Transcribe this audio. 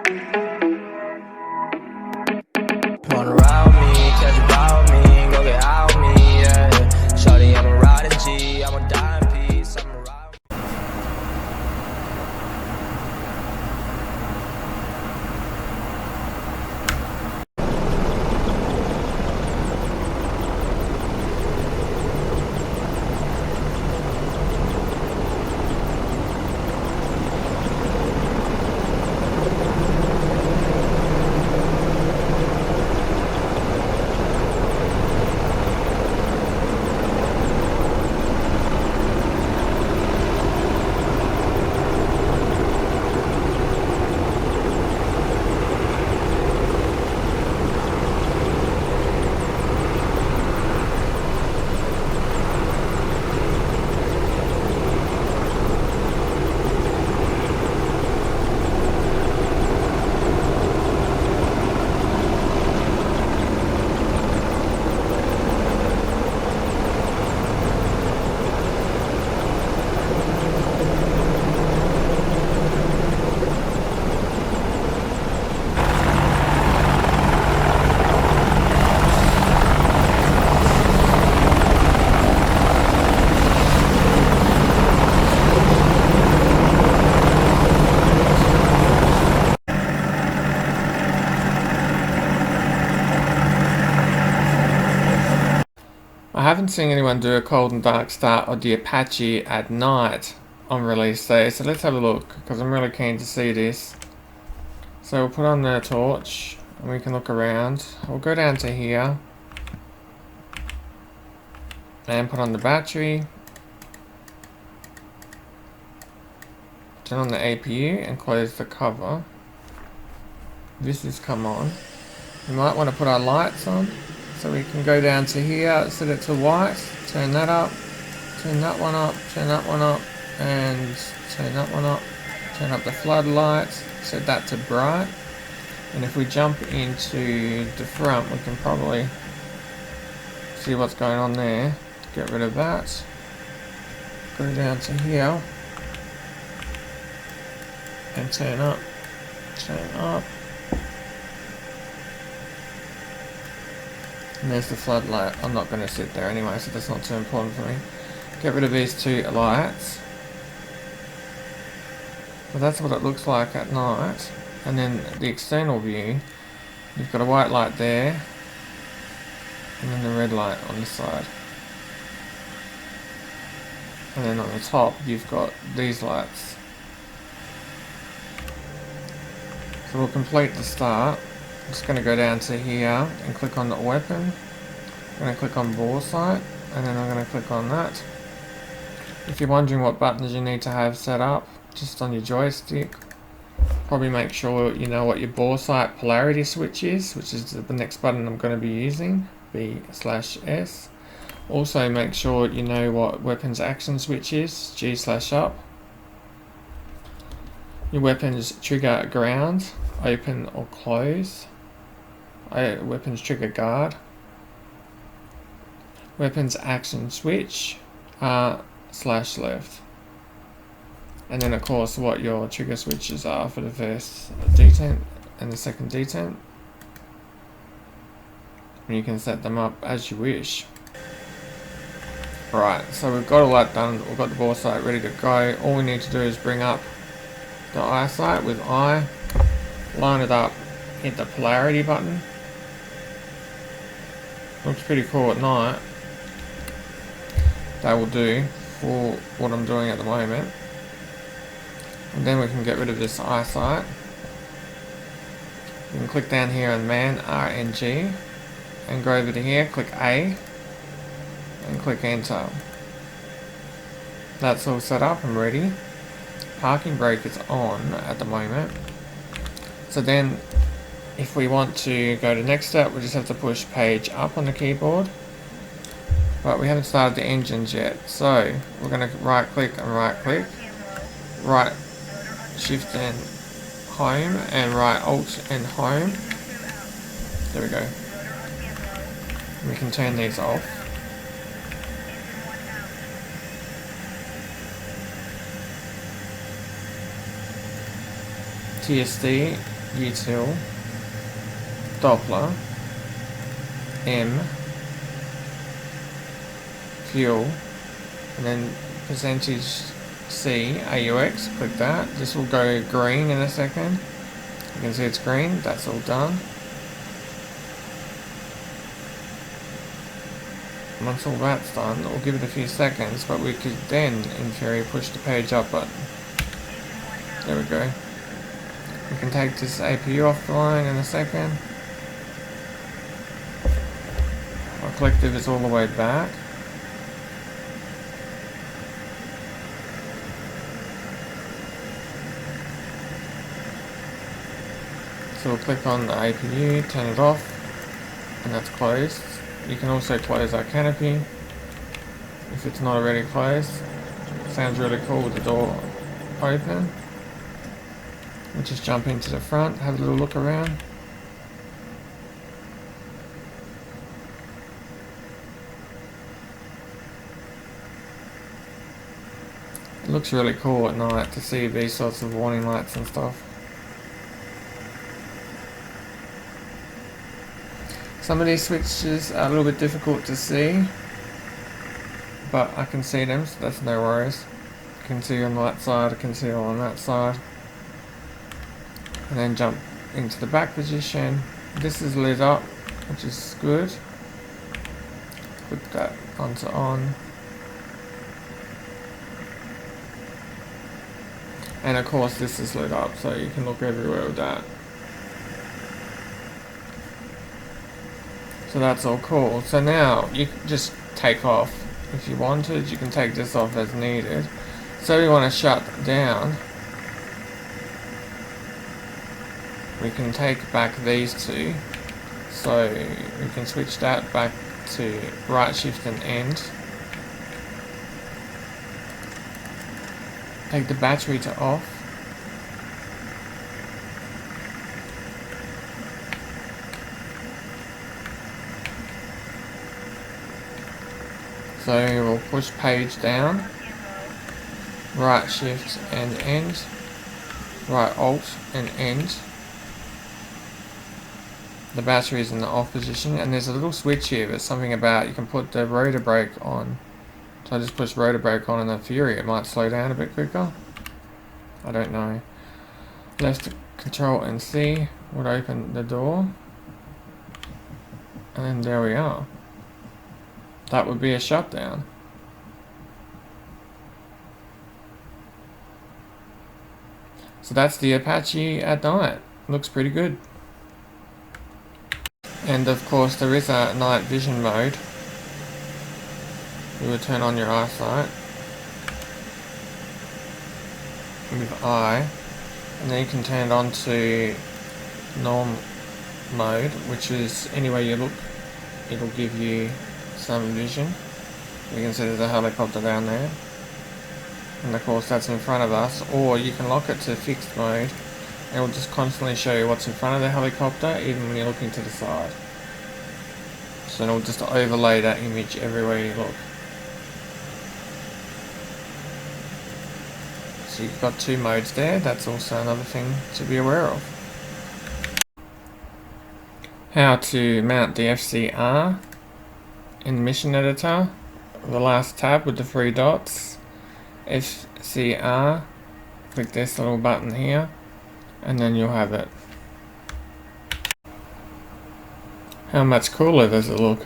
Wanna ride with me, catch a vibe with me, go get out with me, yeah. Shawty, I'm a riding G, I'm a dying piece, I'm a ride. I haven't seen anyone do a cold and dark start of the Apache at night on release day, so let's have a look, because I'm really keen to see this. So we'll put on the torch, and we can look around. We'll go down to here, and put on the battery. Turn on the APU, and close the cover. This has come on. We might want to put our lights on. So we can go down to here, set it to white, turn that up, turn that one up, turn that one up, and turn that one up, turn up the floodlights, set that to bright. And if we jump into the front, we can probably see what's going on there. Get rid of that. Go down to here, and turn up, turn up. And there's the floodlight. I'm not going to sit there anyway, so that's not too important for me. Get rid of these two lights. So that's what it looks like at night. And then the external view, you've got a white light there, and then the red light on the side. And then on the top, you've got these lights. So we'll complete the start. I'm just going to go down to here and click on the weapon. I'm going to click on bore sight, and then I'm going to click on that. If you're wondering what buttons you need to have set up, just on your joystick, probably make sure you know what your bore sight polarity switch is, which is the next button I'm going to be using, B/S. Also make sure you know what weapons action switch is, G/up. Your weapons trigger ground, open or close. Weapons trigger guard. Weapons action switch, R/left. And then of course what your trigger switches are for the first detent and the second detent. And you can set them up as you wish. Right, so we've got all that done. We've got the bore sight ready to go. All we need to do is bring up the eyesight with eye, line it up, hit the polarity button. Looks pretty cool at night. That will do for what I'm doing at the moment. And then we can get rid of this eyesight. You can click down here on man, RNG, and go over to here, click A, and click enter. That's all set up and ready. Parking brake is on at the moment. So then if we want to go to next step, we just have to push page up on the keyboard. But we haven't started the engines yet. So we're going to right click and right click. Right shift and home, and right alt and home. There we go. We can turn these off. TSD util, Doppler, M, fuel, and then percentage C, AUX, click that. This will go green in a second. You can see it's green, that's all done. Once all that's done, we'll give it a few seconds, but we could then, in theory, push the page up button. There we go. We can take this APU offline in a second. Our collective is all the way back. So we'll click on the APU, turn it off, and that's closed. You can also close our canopy if it's not already closed. Sounds really cool with the door open. We'll just jump into the front, have a little look around. It looks really cool at night to see these sorts of warning lights and stuff. Some of these switches are a little bit difficult to see, but I can see them, so that's no worries. I can see on that side, I can see on that side. And then jump into the back position. This is lit up, which is good. Put that onto on. And of course this is lit up, so you can look everywhere with that. So that's all cool. So now you can just take off if you wanted. You can take this off as needed. So we want to shut down. We can take back these two. So we can switch that back to right shift and end. Take the battery to off. So we'll push page down, right shift and end, right alt and end. The battery is in the off position, and there's a little switch here. There's something about you can put the rotor brake on. So I just push rotor brake on, and then Fury it might slow down a bit quicker. I don't know. Left control and C would open the door, and then there we are. That would be a shutdown. So that's the Apache at night. Looks pretty good. And of course there is a night vision mode. You would turn on your eyesight with eye, and then you can turn it on to norm mode, which is anywhere you look it'll give you some vision. You can see there's a helicopter down there, and of course that's in front of us. Or you can lock it to fixed mode, and it will just constantly show you what's in front of the helicopter even when you're looking to the side. So it'll just overlay that image everywhere you look. So you've got two modes there. That's also another thing to be aware of. How to mount the FCR in the mission editor. The last tab with the three dots. FCR. Click this little button here, and then you'll have it. How much cooler does it look?